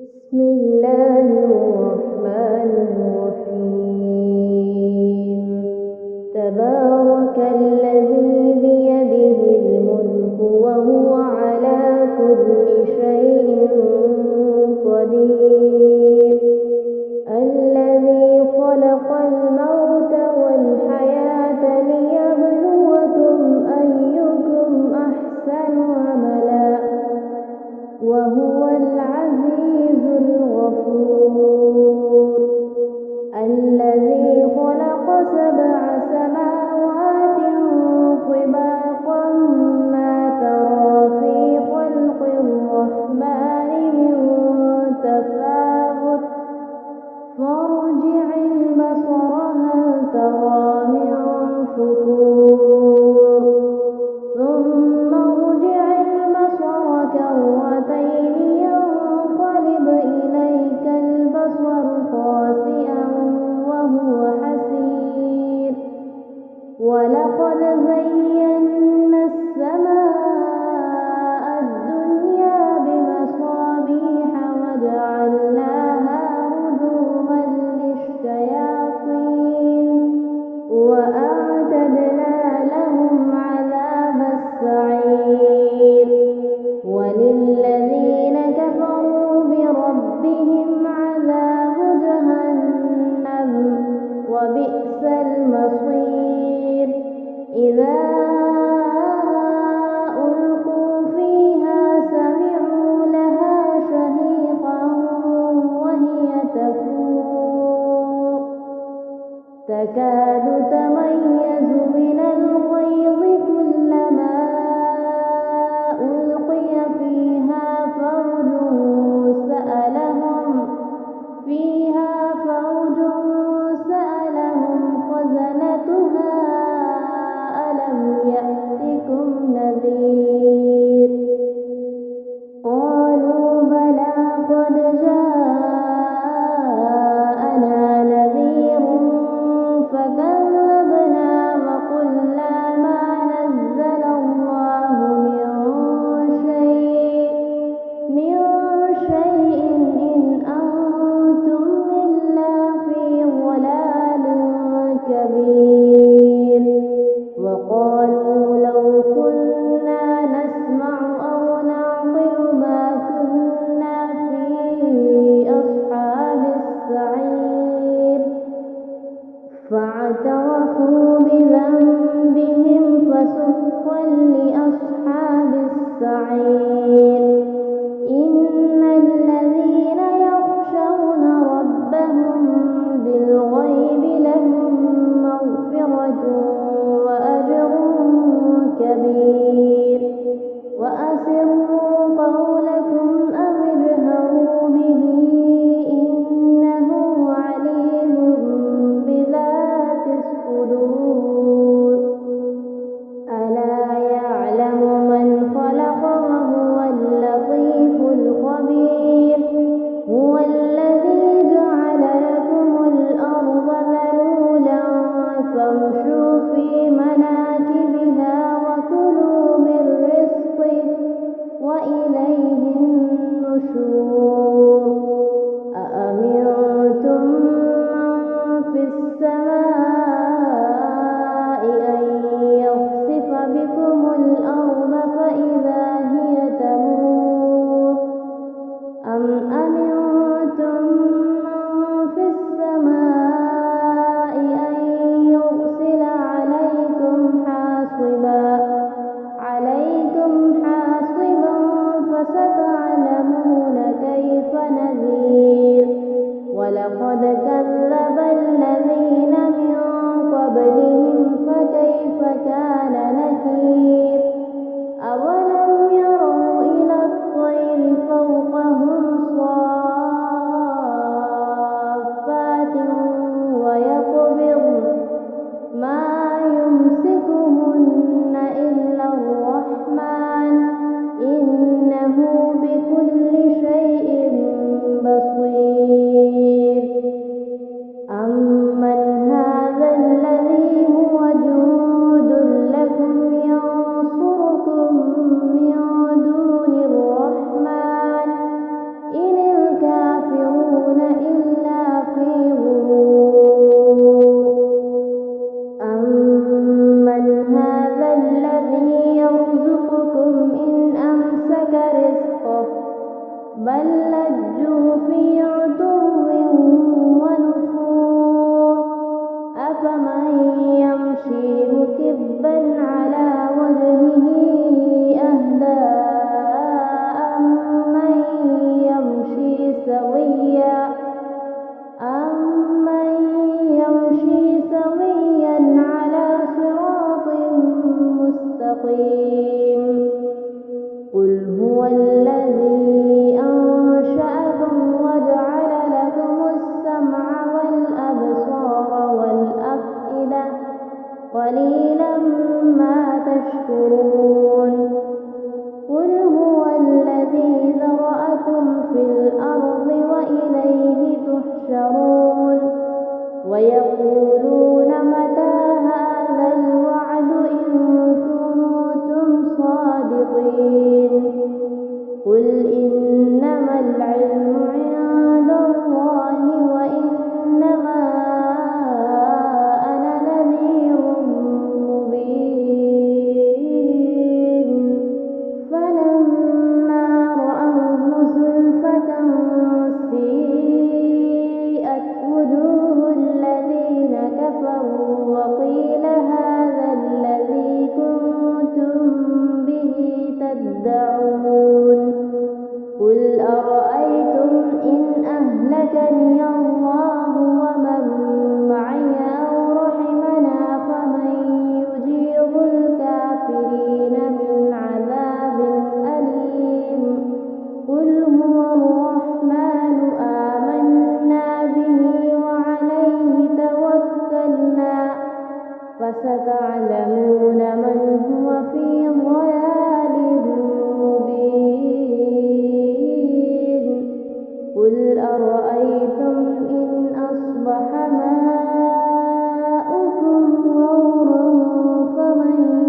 بسم الله الرحمن الرحيم. تبارك الذي بيده الملك وهو على كل شيء قدير. الذي خلق الموت والحياة ليبلوكم أيكم أحسن عملا وهو العزيز الغفور. الذي خلق 7 سماوات طباقا ما ترى في خلق الرحمن من تفاوت فارجع البصر هل ترى من فطور ثم ارجع البصر كرتين ينقلب إليك البصر خاسئا وهو حسير. ولقد زينا السماء الدنيا بمصابيح وجعلناها رجوما للشياطين وأعتدنا لهم عذاب السعير. وللذين كفروا بربهم عذاب جهنم وبئس المصير. إذا ألقوا فيها سمعوا لها شهيقا وهي تفور تكاد تميز من الغيظ كلما ألقي فيها فوج سألهم خزنتها ألم يأتكم نذير. قالوا بلى قد جاءنا نذير فكذبنا وقلنا ما نزل الله من شيء إن أنتم إلا في ضلال كبير. وقالوا لو كنا نسمع أو نعقل ما كنا في أصحاب السعير. فاعترفوا بذنبهم فسحقا لأصحاب السعير. إن الذين يخشون ربهم بالغيب لهم مغفرة وأجر كبير. وأسروا قولكم أو اجهروا به إنه عليم بذات الصدور. ألا يعلم من خلق وهو اللطيف الخبير. هو الذي جعل لكم الأرض ذلولا فامشوا في مناكبها وكلوا من رزقه وإليه النشور. أأمنتم من في السماء أن يخسف بكم الأرض فإذا هي تمور أم أمنتم من في السماء أن يرسل عليكم حاصبا فستعلمون كيف نذير. ولقد كذب الذين من قبلهم فكيف كان نكير. أولم يروا إلى الطير فوقهم صافات ويقبضن ما يمسكهن إلا الرحمن إنه بكل شيء بصير. أمن هذا الذي هو جند لكم ينصركم من دون الرحمن إن الكافرون لجوا في عتو ونفور أفمن يمشي مكبا على وجهه أهدى أمن يمشي سويا على صراط مستقيم قل هو الذي أنشأكم وجعل لكم السمع والأبصار والأفئدة قليلا ما تشكرون قل هو الذي ذرأكم في الأرض وإليه تحشرون ويقولون متى هذا الوعد إن كنتم صادقين قل إنما العلم عند الله وإنما أنا نذير مبين فلما رأوه زلفة سيئت وجوه الذين كفروا وقيل هذا الذي كنتم به تدعون قل أرأيتم إن أهلكني الله ومن معي أو رحمنا فمن يجير الكافرين من عذاب أليم قل هو الرحمن آمنا به وعليه توكلنا فستعلمون من هو في ضلال مبين قل أرأيتم إن أصبح ماؤكم غورا فمن